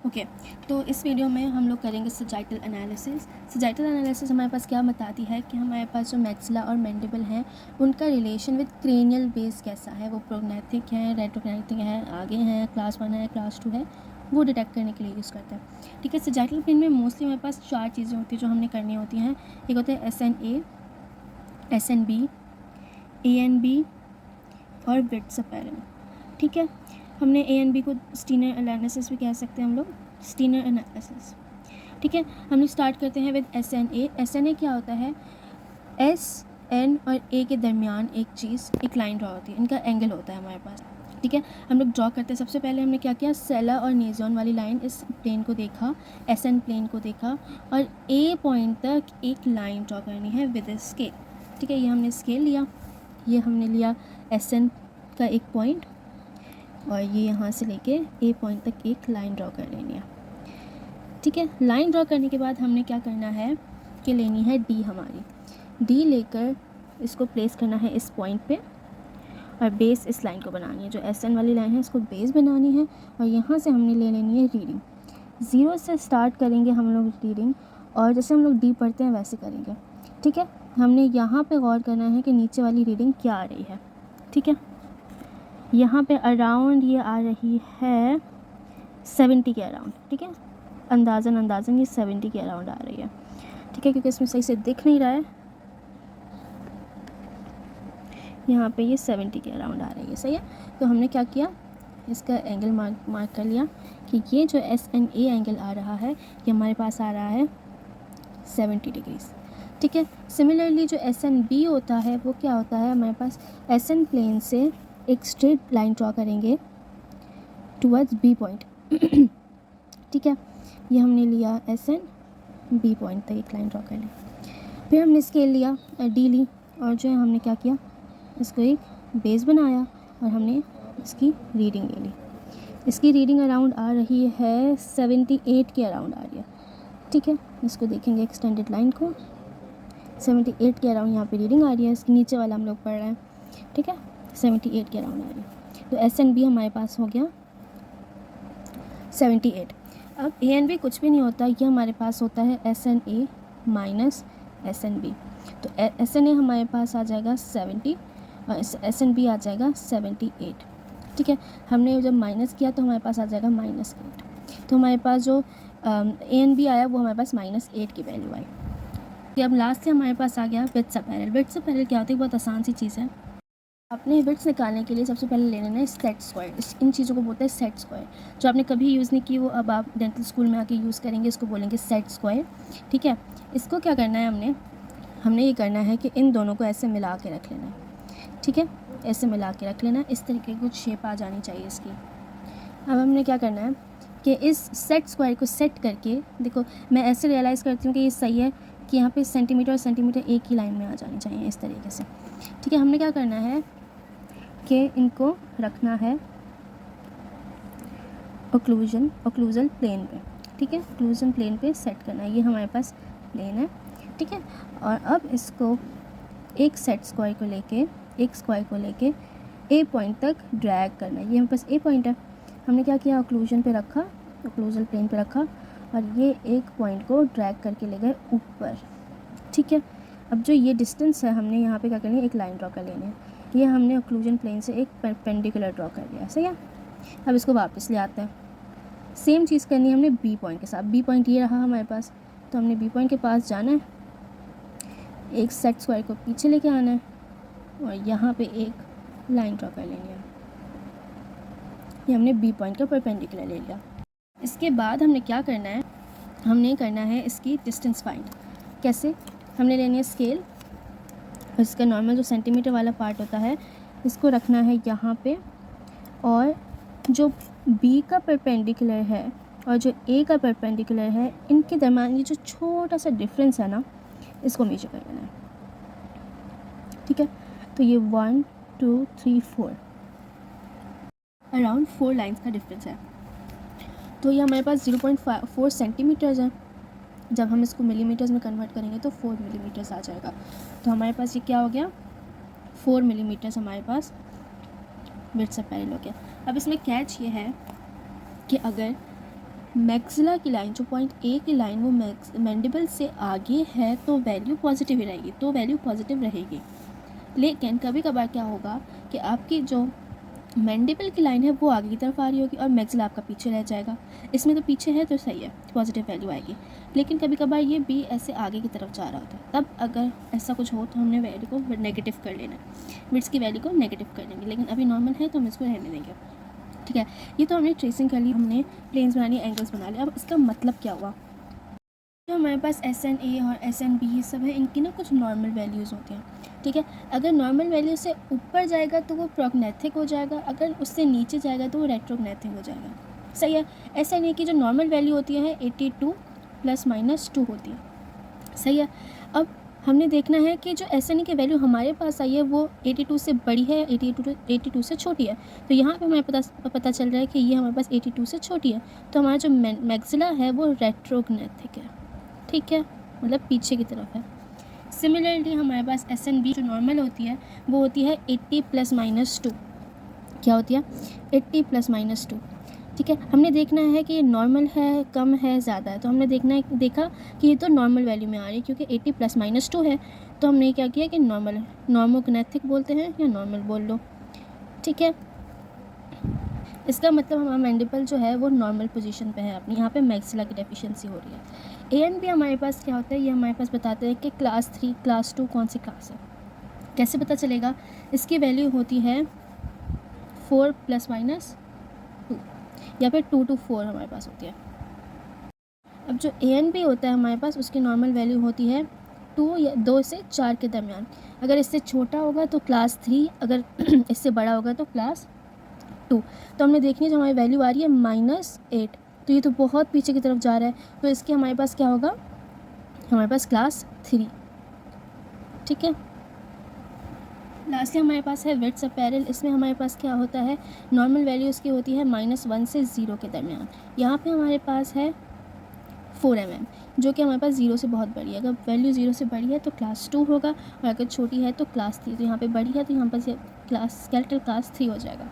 Okay तो इस video में हम लोग करेंगे सजाइटल एनालिसिस। सजाइटल एनालिसिस हमारे पास क्या बताती है कि हमारे पास जो मैक्सिला और मैंडिबल हैं उनका रिलेशन विद क्रेनियल बेस कैसा है, वो प्रोग्नेथिक है, रेट्रोग्नेथिक है, आगे हैं, क्लास 1 है, क्लास 2 है, वो डिटेक्ट करने के लिए यूज़ करते हैं। ठीक है, सजाइटल पेन में मोस्टली हमारे पास 4 चीज़ें होती हैं जो हमने करनी होती हैं। एक होता है SNA, SNB, ANB और विट्स अपैरल। ठीक है, हमने ANB को स्टीनर एनालिसिस भी कह सकते हैं हम लोग, स्टीनर एनालिसिस। ठीक है, हम लोग स्टार्ट करते हैं विद SNA। SNA क्या होता है? S, N और A के दरमियान एक चीज़, एक लाइन ड्रॉ होती है, इनका एंगल होता है हमारे पास। ठीक है, हम लोग ड्रॉ करते हैं। सबसे पहले हमने क्या किया, सेला और नेजॉन वाली लाइन, इस प्लेन को देखा, SN प्लेन को देखा और A पॉइंट तक एक लाइन ड्रॉ करनी है विद स्केल। ठीक है, ये हमने स्केल लिया, ये हमने लिया SN का एक पॉइंट और ये यहाँ से लेके A पॉइंट तक एक लाइन ड्रॉ कर लेनी है। ठीक है, लाइन ड्रॉ करने के बाद हमने क्या करना है कि लेनी है D हमारी। D लेकर इसको प्लेस करना है इस पॉइंट पे और बेस इस लाइन को बनानी है, जो SN वाली लाइन है इसको बेस बनानी है और यहाँ से हमने ले लेनी है रीडिंग। 0 से स्टार्ट करेंगे हम लोग रीडिंग और जैसे हम लोग D पढ़ते हैं वैसे करेंगे। ठीक है, हमने यहाँ पे गौर करना है कि नीचे वाली रीडिंग क्या आ रही है। ठीक है, यहाँ पे अराउंड ये आ रही है 70 के अराउंड। ठीक है, अंदाज़न ये 70 के अराउंड आ रही है। ठीक है, क्योंकि इसमें सही से दिख नहीं रहा है, यहाँ पे ये 70 के अराउंड आ रही है। सही है, तो हमने क्या किया, इसका एंगल मार्क कर लिया कि ये जो SNA एंगल आ रहा है ये हमारे पास आ रहा है 70 डिग्रीज़। ठीक है, सिमिलरली जो SNB होता है वो क्या होता है, हमारे पास SN प्लेन से एक स्ट्रेट लाइन ड्रॉ करेंगे टुवर्ड्स B पॉइंट। ठीक है, ये हमने लिया SN B पॉइंट तक एक लाइन ड्रॉ कर ली। फिर हमने स्केल लिया, D ली और जो है हमने क्या किया, इसको एक बेस बनाया और हमने इसकी रीडिंग ले ली। इसकी रीडिंग अराउंड आ रही है 78 के अराउंड आ रही है। ठीक है, इसको देखेंगे एक्सटेंडेड लाइन को, 78 के अराउंड यहाँ पे रीडिंग आ रही है। इसके नीचे वाला हम लोग पढ़ रहे हैं। ठीक है, 78 के अराउंड आ रही है, तो SNB हमारे पास हो गया 78। अब ANB कुछ भी नहीं होता, ये हमारे पास होता है SNA माइनस SNB। तो SNA हमारे पास आ जाएगा 70 और SNB आ जाएगा 78। ठीक है, हमने जब माइनस किया तो हमारे पास आ जाएगा -8। तो हमारे पास जो ANB आया वो हमारे पास -8 की वैल्यू आई। अब लास्ट से हमारे पास आ गया विड्थ अपैरल। विड्थ अपैरल क्या होती है, बहुत आसान सी चीज़ है। अपने विड्थ निकालने के लिए सबसे पहले ले लेना है सेट स्क्वायर। इन चीज़ों को बोलते हैं सेट स्क्वायर। जो आपने कभी यूज़ नहीं की वो अब आप डेंटल स्कूल में आके यूज़ करेंगे, इसको बोलेंगे सेट स्क्वायर। ठीक है, इसको क्या करना है, हमने ये करना है कि इन दोनों को ऐसे मिला के रख लेना है। ठीक है, ऐसे मिला के रख लेना, इस तरीके की कुछ शेप आ जानी चाहिए इसकी। अब हमने क्या करना है कि इस सेट स्क्वायर को सेट करके, देखो मैं ऐसे रियलाइज़ करती हूँ कि ये सही है कि यहाँ पे सेंटीमीटर और सेंटीमीटर एक ही लाइन में आ जानी चाहिए, इस तरीके से। ठीक है, हमने क्या करना है कि इनको रखना है ओक्लूजन प्लेन पे। ठीक है, ओक्लूजन प्लेन पे सेट करना है, ये हमारे पास प्लेन है। ठीक है, और अब इसको एक स्क्वायर को लेके A पॉइंट तक ड्रैग करना है। ये हमारे पास A पॉइंट है, हमने क्या किया, ओक्लूजन प्लेन पे रखा और ये एक पॉइंट को ड्रैग करके ले गए ऊपर। ठीक है, अब जो ये डिस्टेंस है हमने यहाँ पे क्या करनी है, एक लाइन ड्रॉ कर लेनी है। ये हमने ओक्लूजन प्लेन से एक परपेंडिकुलर ड्रॉ कर लिया। सही है, अब इसको वापस ले आते हैं। सेम चीज़ करनी है हमने B पॉइंट के साथ। B पॉइंट ये रहा हमारे पास, तो हमने B पॉइंट के पास जाना है, एक सेट स्क्वायर को पीछे लेके आना है और यहाँ पे एक लाइन ड्रॉ कर लेनी है। ये हमने B पॉइंट का परपेंडिकुलर ले लिया। इसके बाद हमने क्या करना है, हमने करना है इसकी डिस्टेंस फाइंड। कैसे, हमने लेनी है स्केल और इसका नॉर्मल जो सेंटीमीटर वाला पार्ट होता है इसको रखना है यहाँ पे, और जो B का परपेंडिकुलर है और जो A का परपेंडिकुलर है इनके दरम्यान ये जो छोटा सा डिफरेंस है ना, इसको मेजर कर लेना है। ठीक है, तो ये 1 2 3 4 अराउंड 4 लाइंस का डिफरेंस है। तो ये हमारे पास 0.4 सेंटीमीटर्स है। जब हम इसको मिलीमीटर्स में कन्वर्ट करेंगे तो 4 मिलीमीटर्स आ जाएगा। तो हमारे पास ये क्या हो गया, 4 मिलीमीटर्स हमारे पास विड्थ अपैरल हो गया। अब इसमें कैच ये है कि अगर मैक्सिला की लाइन जो पॉइंट ए की लाइन वो मैंडिबल से आगे है तो वैल्यू पॉजिटिव ही रहेगी, तो वैल्यू पॉजिटिव रहेगी। लेकिन कभी कभार क्या होगा कि आपकी जो मैंडिबल की लाइन है वो आगे की तरफ आ रही होगी और मैक्सिला आपका पीछे रह जाएगा। इसमें तो पीछे है तो सही है, पॉजिटिव वैल्यू आएगी। लेकिन कभी कभार ये बी ऐसे आगे की तरफ जा रहा होता है, तब अगर ऐसा कुछ हो तो हमने वैल्यू को नेगेटिव कर लेना है, बिट्स की वैल्यू को नेगेटिव कर लेंगे। लेकिन अभी नॉर्मल है तो हम इसको रहने देंगे। ठीक है, ये तो हमने ट्रेसिंग कर ली, हमने प्लेन्स बना लिए, एंगल्स बना लिए। अब इसका मतलब क्या हुआ, जो हमारे पास SNA और SNB ये सब है, इनकी ना कुछ नॉर्मल वैल्यूज़ होती हैं। ठीक है, अगर नॉर्मल वैल्यू से ऊपर जाएगा तो वो प्रोग्नेथिक हो जाएगा, अगर उससे नीचे जाएगा तो वो रेट्रोग्नेथिक हो जाएगा। सही है। SNA की जो नॉर्मल वैल्यू होती है 82 ± 2 होती है। सही है। अब हमने देखना है कि जो SNA की वैल्यू हमारे पास आई है वो 82 से बड़ी है, 82 से छोटी है। तो यहाँ पे हमें पता चल रहा है कि ये हमारे पास 82 से छोटी है, तो हमारा जो मैक्सिला है वो रेट्रोग्नेथिक है। ठीक है, मतलब पीछे की तरफ है। सिमिलरली हमारे पास SNB जो नॉर्मल होती है वो होती है 80 ± 2। क्या होती है? 80 ± 2। ठीक है, हमने देखना है कि ये नॉर्मल है, कम है, ज़्यादा है। तो हमने देखा कि ये तो नॉर्मल वैल्यू में आ रही है क्योंकि 80 ± 2 है। तो हमने क्या किया कि नॉर्मल है, नॉर्मोग्नेथिक बोलते हैं या नॉर्मल बोल लो। ठीक है, इसका मतलब हमारा मैंडिबल जो है वो नॉर्मल पोजीशन पे है अपनी, यहाँ पे मैक्सिला की डेफिशिएंसी हो रही है। ANB हमारे पास क्या होता है, ये हमारे पास बताते हैं कि क्लास 3 क्लास 2 कौन सी क्लास है। कैसे पता चलेगा? इसकी वैल्यू होती है 4 ± 2 या फिर 2 to 4 हमारे पास होती है। अब जो ANB होता है हमारे पास, उसकी नॉर्मल वैल्यू होती है 2 या 2 से 4 के दरमियान। अगर इससे छोटा होगा तो क्लास 3, अगर इससे बड़ा होगा तो क्लास 2। तो हमने देखनी है जो हमारी वैल्यू आ रही है -8, तो ये तो बहुत पीछे की तरफ जा रहा है, तो इसके हमारे पास क्या होगा, हमारे पास क्लास 3। ठीक है, लास्टली हमारे पास है विड्थ अपैरल। इसमें हमारे पास क्या होता है, नॉर्मल वैल्यू इसकी होती है -1 से 0 के दरमियान। यहाँ पे हमारे पास है 4 mm, जो कि हमारे पास 0 से बहुत बड़ी है। अगर वैल्यू 0 से बड़ी है तो क्लास 2 होगा, और अगर छोटी है तो क्लास 3। तो यहाँ पे बड़ी है तो यहाँ पर क्लास स्केलेटल क्लास 3 हो जाएगा।